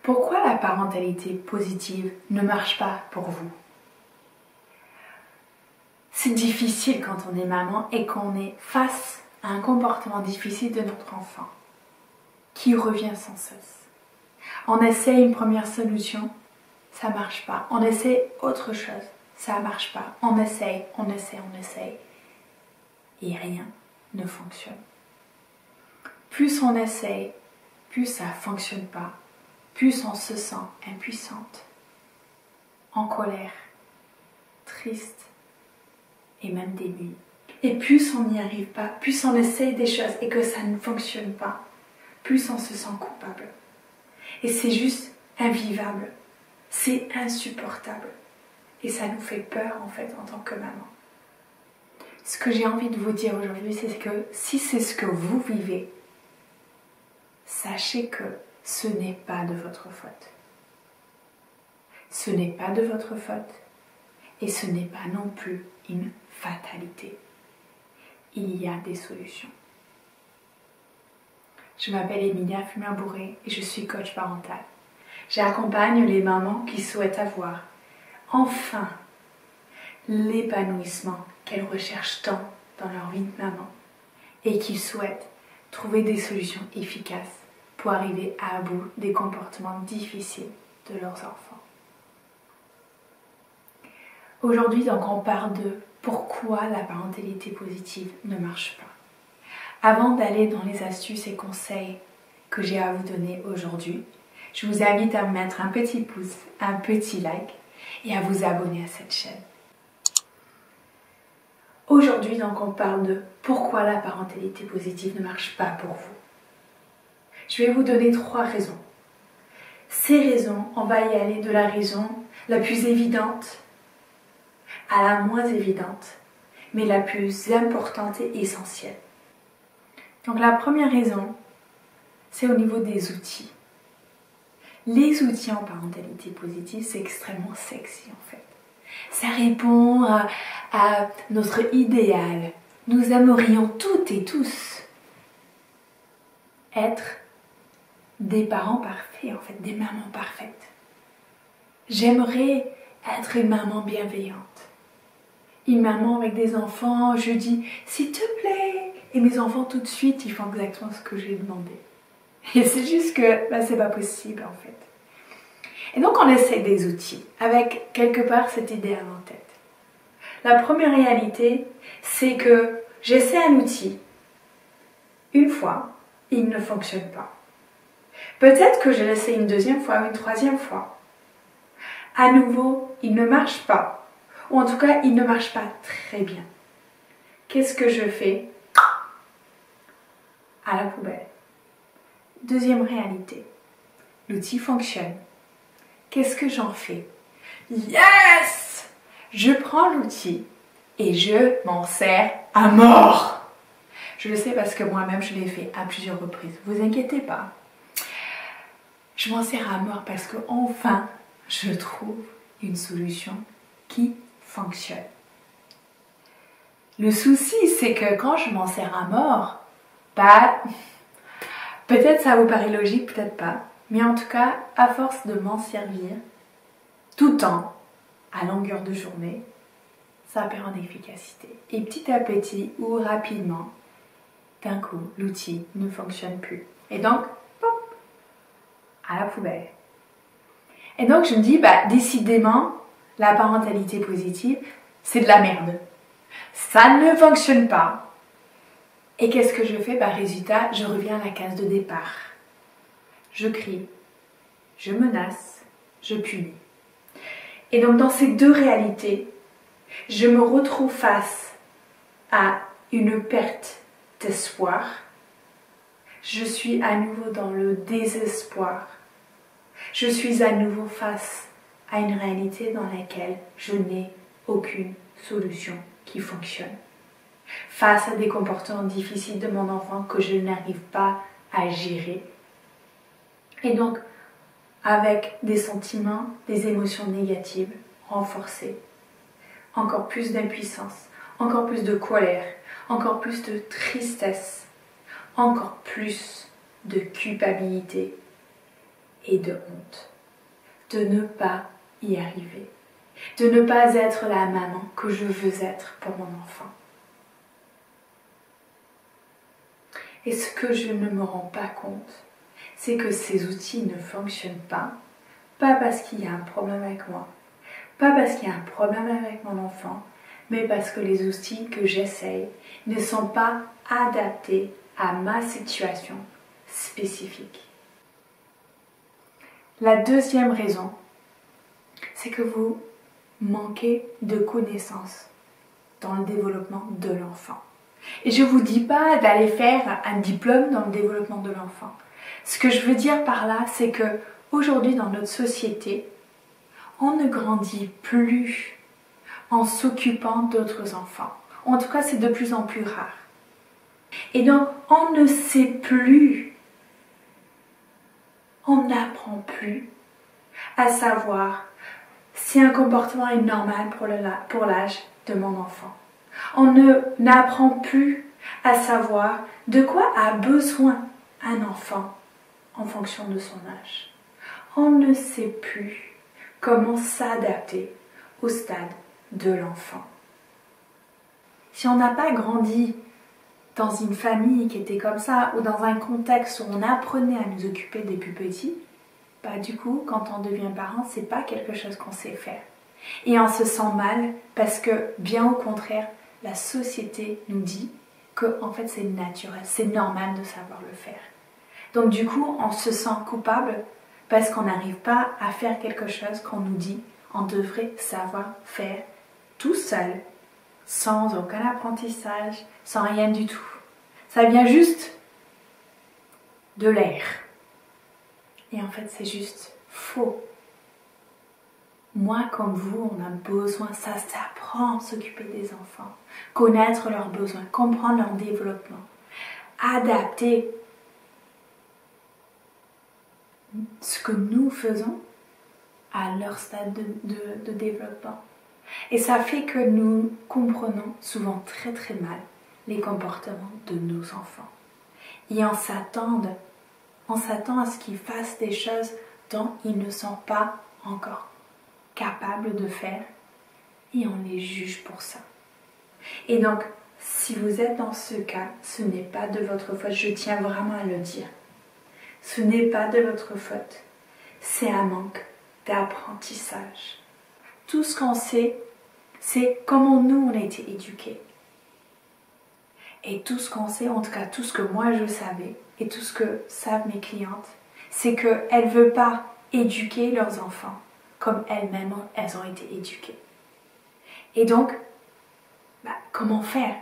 Pourquoi la parentalité positive ne marche pas pour vous? C'est difficile quand on est maman et qu'on est face à un comportement difficile de notre enfant qui revient sans cesse. On essaie une première solution, ça marche pas. On essaie autre chose, ça marche pas. On essaye et rien ne fonctionne. Plus on essaye, plus ça fonctionne pas, plus on se sent impuissante, en colère, triste et même démunie. Et plus on n'y arrive pas, plus on essaye des choses et que ça ne fonctionne pas, plus on se sent coupable. Et c'est juste invivable, c'est insupportable. Et ça nous fait peur en fait en tant que maman. Ce que j'ai envie de vous dire aujourd'hui, c'est que si c'est ce que vous vivez, sachez que ce n'est pas de votre faute. Ce n'est pas de votre faute et ce n'est pas non plus une fatalité. Il y a des solutions. Je m'appelle Emilia Fumer-Bourré et je suis coach parental. J'accompagne les mamans qui souhaitent avoir enfin l'épanouissement qu'elles recherchent tant dans leur vie de maman et qui souhaitent trouver des solutions efficaces pour arriver à bout des comportements difficiles de leurs enfants. Aujourd'hui, donc, on parle de pourquoi la parentalité positive ne marche pas. Avant d'aller dans les astuces et conseils que j'ai à vous donner aujourd'hui, je vous invite à me mettre un petit pouce, un petit like et à vous abonner à cette chaîne. Aujourd'hui, donc, on parle de pourquoi la parentalité positive ne marche pas pour vous. Je vais vous donner 3 raisons. Ces raisons, on va y aller de la raison la plus évidente à la moins évidente, mais la plus importante et essentielle. Donc la première raison, c'est au niveau des outils. Les outils en parentalité positive, c'est extrêmement sexy en fait. Ça répond à notre idéal. Nous aimerions toutes et tous être des parents parfaits, en fait, des mamans parfaites. J'aimerais être une maman bienveillante. Une maman avec des enfants, je dis « s'il te plaît ». Et mes enfants tout de suite, ils font exactement ce que j'ai demandé. Et c'est juste que c'est pas possible en fait. Et donc on essaie des outils avec quelque part cet idéal en tête. La première réalité, c'est que j'essaie un outil. Une fois, il ne fonctionne pas. Peut-être que je l'essaie une deuxième fois, une troisième fois. À nouveau, il ne marche pas. Ou en tout cas, il ne marche pas très bien. Qu'est-ce que je fais? À la poubelle. Deuxième réalité. L'outil fonctionne. Qu'est-ce que j'en fais? Yes! Je prends l'outil et je m'en sers à mort. Je le sais parce que moi-même, je l'ai fait à plusieurs reprises. Vous inquiétez pas. Je m'en sers à mort parce que enfin, je trouve une solution qui fonctionne. Le souci, c'est que quand je m'en sers à mort, peut-être ça vous paraît logique, peut-être pas, mais en tout cas, à force de m'en servir tout le temps, à longueur de journée, ça perd en efficacité. Et petit à petit ou rapidement, d'un coup, l'outil ne fonctionne plus. Et donc, pop, à la poubelle. Et donc, je me dis, décidément, la parentalité positive, c'est de la merde. Ça ne fonctionne pas. Et qu'est-ce que je fais? Résultat, je reviens à la case de départ. Je crie, je menace, je punis. Et donc, dans ces deux réalités, je me retrouve face à une perte d'espoir. Je suis à nouveau dans le désespoir. Je suis à nouveau face à une réalité dans laquelle je n'ai aucune solution qui fonctionne. Face à des comportements difficiles de mon enfant que je n'arrive pas à gérer. Et donc, avec des sentiments, des émotions négatives renforcées. Encore plus d'impuissance, encore plus de colère, encore plus de tristesse, encore plus de culpabilité. et de honte de ne pas y arriver, de ne pas être la maman que je veux être pour mon enfant. Et ce que je ne me rends pas compte, c'est que ces outils ne fonctionnent pas parce qu'il y a un problème avec moi, pas parce qu'il y a un problème avec mon enfant, mais parce que les outils que j'essaye ne sont pas adaptés à ma situation spécifique. La deuxième raison, c'est que vous manquez de connaissances dans le développement de l'enfant. Et je ne vous dis pas d'aller faire un diplôme dans le développement de l'enfant. Ce que je veux dire par là, c'est que aujourd'hui dans notre société, on ne grandit plus en s'occupant d'autres enfants. En tout cas, c'est de plus en plus rare. Et donc, on ne sait plus, on n'apprend plus à savoir si un comportement est normal pour l'âge de mon enfant. On n'apprend plus à savoir de quoi a besoin un enfant en fonction de son âge. On ne sait plus comment s'adapter au stade de l'enfant. Si on n'a pas grandi dans une famille qui était comme ça ou dans un contexte où on apprenait à nous occuper des plus petits, du coup, quand on devient parent, c'est pas quelque chose qu'on sait faire. Et on se sent mal parce que, bien au contraire, la société nous dit que en fait c'est naturel, c'est normal de savoir le faire. Donc du coup, on se sent coupable parce qu'on n'arrive pas à faire quelque chose qu'on nous dit on devrait savoir faire tout seul, sans aucun apprentissage, sans rien du tout. Ça vient juste de l'air. Et en fait, c'est juste faux. Moi, comme vous, on a besoin, ça s'apprend, s'occuper des enfants, connaître leurs besoins, comprendre leur développement, adapter ce que nous faisons à leur stade de développement. Et ça fait que nous comprenons souvent très très mal les comportements de nos enfants. Et on s'attend à ce qu'ils fassent des choses dont ils ne sont pas encore capables de faire et on les juge pour ça. Et donc, si vous êtes dans ce cas, ce n'est pas de votre faute, je tiens vraiment à le dire. Ce n'est pas de votre faute, c'est un manque d'apprentissage. Tout ce qu'on sait, c'est comment nous on a été éduqués. Et tout ce qu'on sait, en tout cas tout ce que moi je savais, et tout ce que savent mes clientes, c'est qu'elles ne veulent pas éduquer leurs enfants comme elles-mêmes elles ont été éduquées. Et donc, comment faire?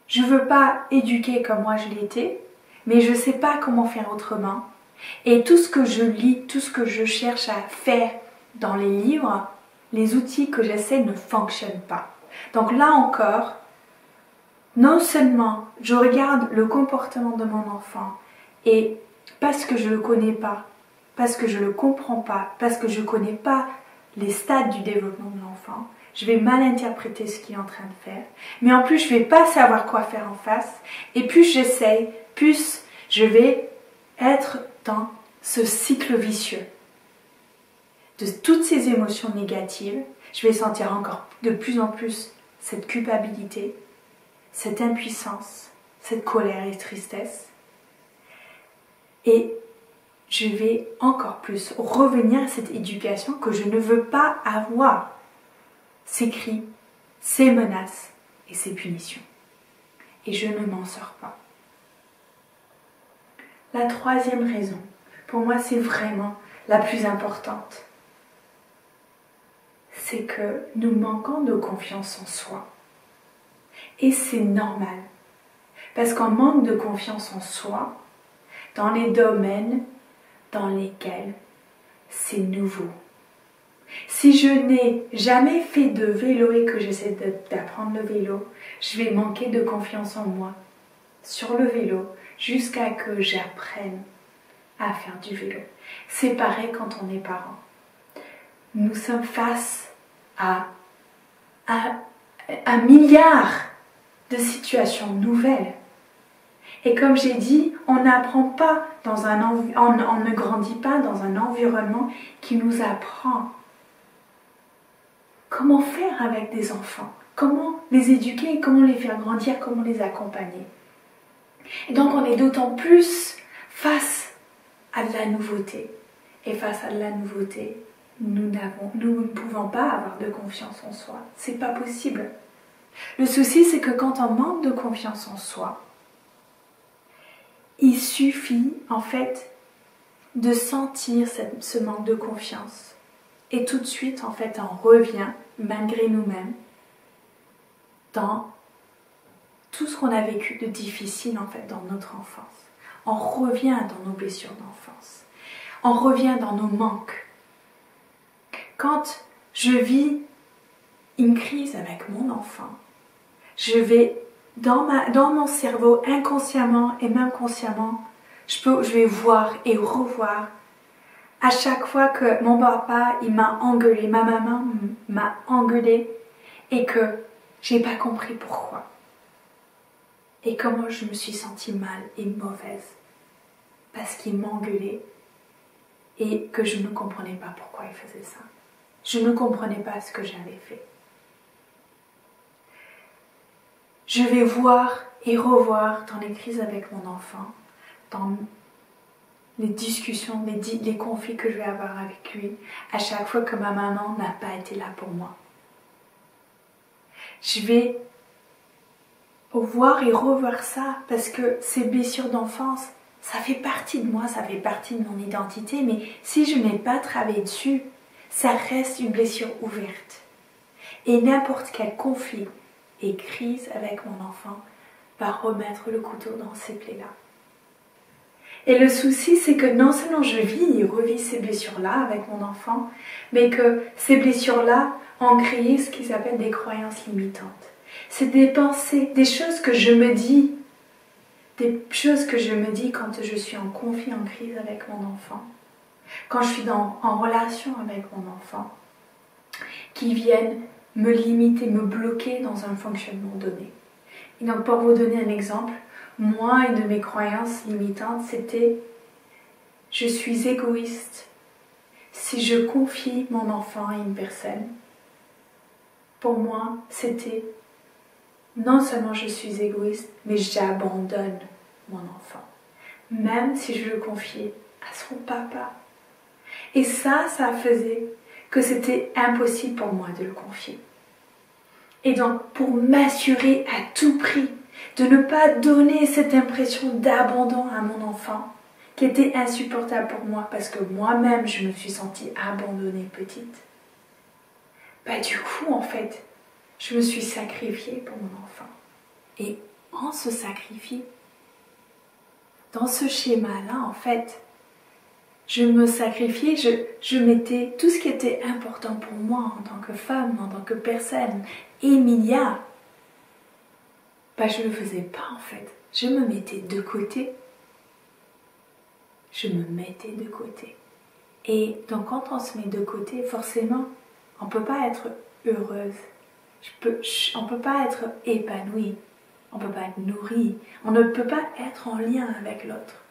Je ne veux pas éduquer comme moi je l'ai été, mais je ne sais pas comment faire autrement. Et tout ce que je lis, tout ce que je cherche à faire dans les livres, les outils que j'essaie ne fonctionnent pas. Donc là encore, non seulement je regarde le comportement de mon enfant et parce que je ne le connais pas, parce que je ne le comprends pas, parce que je ne connais pas les stades du développement de l'enfant, je vais mal interpréter ce qu'il est en train de faire, mais en plus je ne vais pas savoir quoi faire en face, et plus j'essaye, plus je vais être dans ce cycle vicieux de toutes ces émotions négatives. Je vais sentir encore de plus en plus cette culpabilité, cette impuissance, cette colère et tristesse. Et je vais encore plus revenir à cette éducation que je ne veux pas avoir. Ces cris, ces menaces et ces punitions. Et je ne m'en sors pas. La troisième raison, pour moi c'est vraiment la plus importante, c'est que nous manquons de confiance en soi. Et c'est normal, parce qu'on manque de confiance en soi dans les domaines dans lesquels c'est nouveau. Si je n'ai jamais fait de vélo et que j'essaie d'apprendre le vélo, je vais manquer de confiance en moi sur le vélo jusqu'à que j'apprenne à faire du vélo. C'est pareil quand on est parent. Nous sommes face à un milliard de situations nouvelles. Et comme j'ai dit, on n'apprend pas on ne grandit pas dans un environnement qui nous apprend comment faire avec des enfants, comment les éduquer, comment les faire grandir, comment les accompagner. Et donc on est d'autant plus face à de la nouveauté. Et face à de la nouveauté, nous ne pouvons pas avoir de confiance en soi. C'est pas possible. Le souci, c'est que quand on manque de confiance en soi, il suffit en fait de sentir ce manque de confiance. Et tout de suite, en fait, on revient, malgré nous-mêmes, dans tout ce qu'on a vécu de difficile en fait dans notre enfance. On revient dans nos blessures d'enfance. On revient dans nos manques. Quand je vis une crise avec mon enfant, je vais dans mon cerveau, inconsciemment et même consciemment, je vais voir et revoir à chaque fois que mon papa il m'a engueulé, ma maman m'a engueulé et que j'ai pas compris pourquoi. Et comment je me suis sentie mal et mauvaise parce qu'il m'engueulait et que je ne comprenais pas pourquoi il faisait ça. Je ne comprenais pas ce que j'avais fait. Je vais voir et revoir dans les crises avec mon enfant, dans les discussions, les conflits que je vais avoir avec lui, à chaque fois que ma maman n'a pas été là pour moi. Je vais voir et revoir ça parce que ces blessures d'enfance, ça fait partie de moi, ça fait partie de mon identité, mais si je n'ai pas travaillé dessus, ça reste une blessure ouverte. Et n'importe quel conflit et crise avec mon enfant va remettre le couteau dans ces plaies-là. Et le souci, c'est que non seulement je vis et revis ces blessures-là avec mon enfant, mais que ces blessures-là ont créé ce qu'ils appellent des croyances limitantes. C'est des pensées, des choses que je me dis, quand je suis en conflit, en crise avec mon enfant, quand je suis en relation avec mon enfant, qui viennent me limiter, me bloquer dans un fonctionnement donné. Et donc pour vous donner un exemple, moi, une de mes croyances limitantes, c'était « je suis égoïste si je confie mon enfant à une personne ». Pour moi, c'était non seulement je suis égoïste, mais j'abandonne mon enfant, même si je le confiais à son papa. Et ça faisait que c'était impossible pour moi de le confier. Et donc, pour m'assurer à tout prix de ne pas donner cette impression d'abandon à mon enfant, qui était insupportable pour moi, parce que moi-même, je me suis sentie abandonnée petite, du coup, en fait, je me suis sacrifiée pour mon enfant. Et en se sacrifiant, dans ce schéma-là, en fait, je me sacrifiais, je mettais tout ce qui était important pour moi en tant que femme, en tant que personne. Emilia, je ne le faisais pas en fait. Je me mettais de côté. Et donc quand on se met de côté, forcément, on ne peut pas être heureuse. On ne peut pas être épanouie. On ne peut pas être nourrie. On ne peut pas être en lien avec l'autre.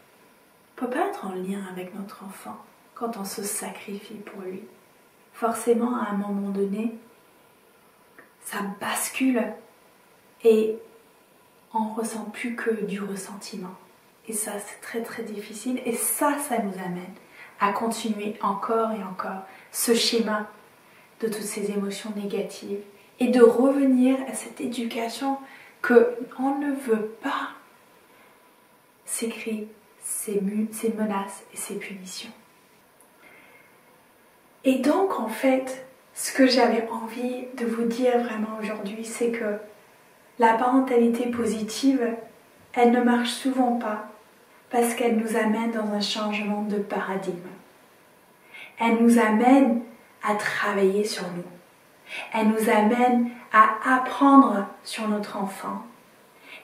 On ne peut pas être en lien avec notre enfant quand on se sacrifie pour lui. Forcément, à un moment donné, ça bascule et on ne ressent plus que du ressentiment. Et ça, c'est très très difficile. Et ça nous amène à continuer encore et encore ce schéma de toutes ces émotions négatives et de revenir à cette éducation qu'on ne veut pas. Ces cris, ces menaces et ces punitions. Et donc en fait, ce que j'avais envie de vous dire vraiment aujourd'hui, c'est que la parentalité positive, elle ne marche souvent pas parce qu'elle nous amène dans un changement de paradigme. Elle nous amène à travailler sur nous. Elle nous amène à apprendre sur notre enfant.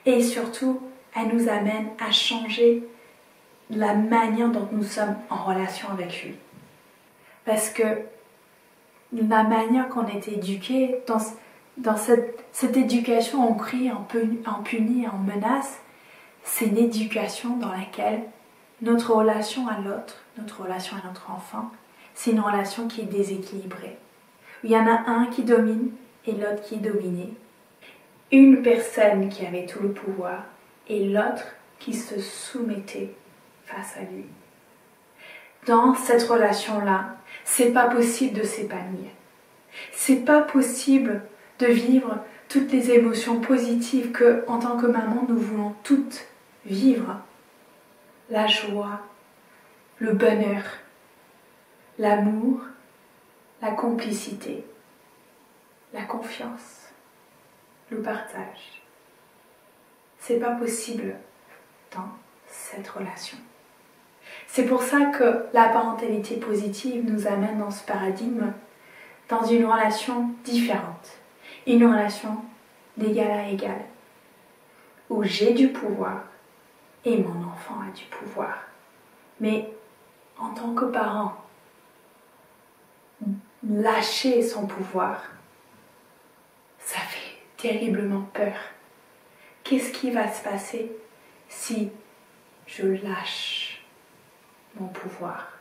Et surtout, elle nous amène à changer la manière dont nous sommes en relation avec lui. Parce que la manière qu'on est éduqué, dans cette éducation, on crie, on punit, on menace, c'est une éducation dans laquelle notre relation à l'autre, notre relation à notre enfant, c'est une relation qui est déséquilibrée. Il y en a un qui domine et l'autre qui est dominé. Une personne qui avait tout le pouvoir et l'autre qui se soumettait face à lui. Dans cette relation-là, c'est pas possible de s'épanouir. C'est pas possible de vivre toutes les émotions positives que, en tant que maman, nous voulons toutes vivre. La joie, le bonheur, l'amour, la complicité, la confiance, le partage. C'est pas possible dans cette relation. C'est pour ça que la parentalité positive nous amène dans ce paradigme, dans une relation différente, une relation d'égal à égal, où j'ai du pouvoir et mon enfant a du pouvoir. Mais en tant que parent, lâcher son pouvoir, ça fait terriblement peur. Qu'est-ce qui va se passer si je lâche mon pouvoir,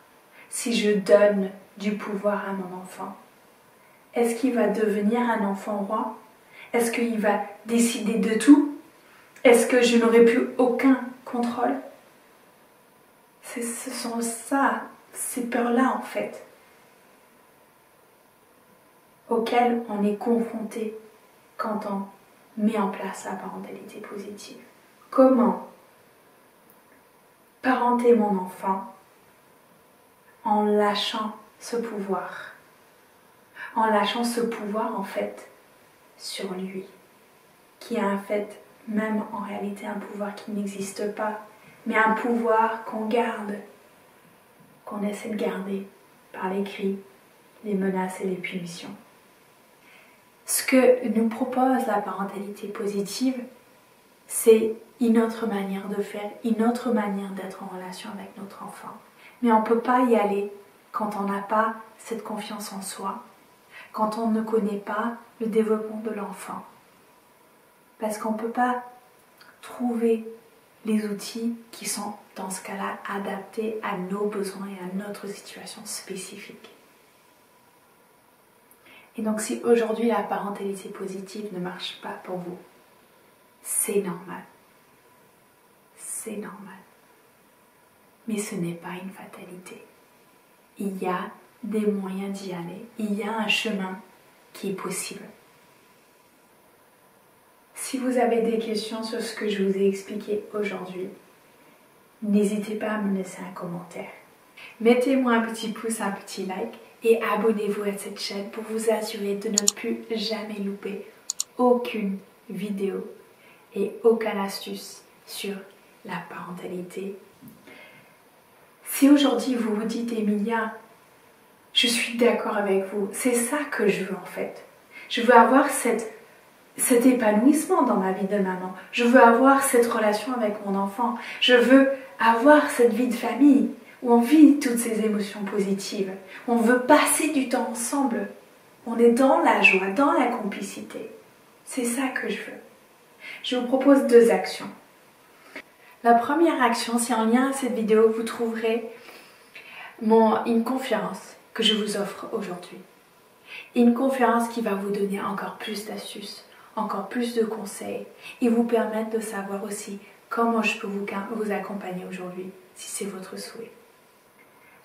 si je donne du pouvoir à mon enfant? Est-ce qu'il va devenir un enfant roi? Est-ce qu'il va décider de tout? Est-ce que je n'aurai plus aucun contrôle? Ce sont ces peurs-là en fait, auxquelles on est confronté quand on met en place la parentalité positive. Comment parenter mon enfant en lâchant ce pouvoir, en lâchant ce pouvoir en fait sur lui, qui est en fait même en réalité un pouvoir qui n'existe pas, mais un pouvoir qu'on garde, qu'on essaie de garder par les cris, les menaces et les punitions. Ce que nous propose la parentalité positive, c'est une autre manière de faire, une autre manière d'être en relation avec notre enfant. Mais on ne peut pas y aller quand on n'a pas cette confiance en soi, quand on ne connaît pas le développement de l'enfant. Parce qu'on ne peut pas trouver les outils qui sont, dans ce cas-là, adaptés à nos besoins et à notre situation spécifique. Et donc si aujourd'hui la parentalité positive ne marche pas pour vous, c'est normal. C'est normal. Mais ce n'est pas une fatalité. Il y a des moyens d'y aller. Il y a un chemin qui est possible. Si vous avez des questions sur ce que je vous ai expliqué aujourd'hui, n'hésitez pas à me laisser un commentaire. Mettez-moi un petit pouce, un petit like et abonnez-vous à cette chaîne pour vous assurer de ne plus jamais louper aucune vidéo et aucune astuce sur la parentalité. Si aujourd'hui vous vous dites Emilia, je suis d'accord avec vous, c'est ça que je veux en fait. Je veux avoir cet épanouissement dans ma vie de maman. Je veux avoir cette relation avec mon enfant. Je veux avoir cette vie de famille où on vit toutes ces émotions positives. On veut passer du temps ensemble. On est dans la joie, dans la complicité. C'est ça que je veux. Je vous propose 2 actions. La première action, c'est en lien à cette vidéo, vous trouverez une conférence que je vous offre aujourd'hui. Une conférence qui va vous donner encore plus d'astuces, encore plus de conseils et vous permettre de savoir aussi comment je peux vous accompagner aujourd'hui, si c'est votre souhait.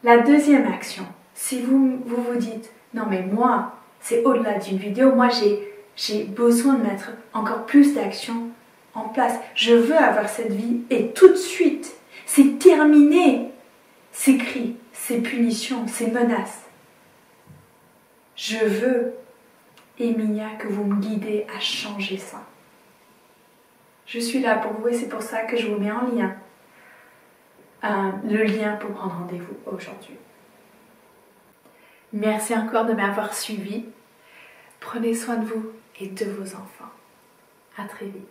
La deuxième action, si vous vous dites, non mais moi, c'est au-delà d'une vidéo, moi j'ai besoin de mettre encore plus d'actions en place. Je veux avoir cette vie et tout de suite, c'est terminé ces cris, ces punitions, ces menaces. Je veux, Emilia, que vous me guidez à changer ça. Je suis là pour vous et c'est pour ça que je vous mets en lien le lien pour prendre rendez-vous aujourd'hui. Merci encore de m'avoir suivi. Prenez soin de vous et de vos enfants. À très vite.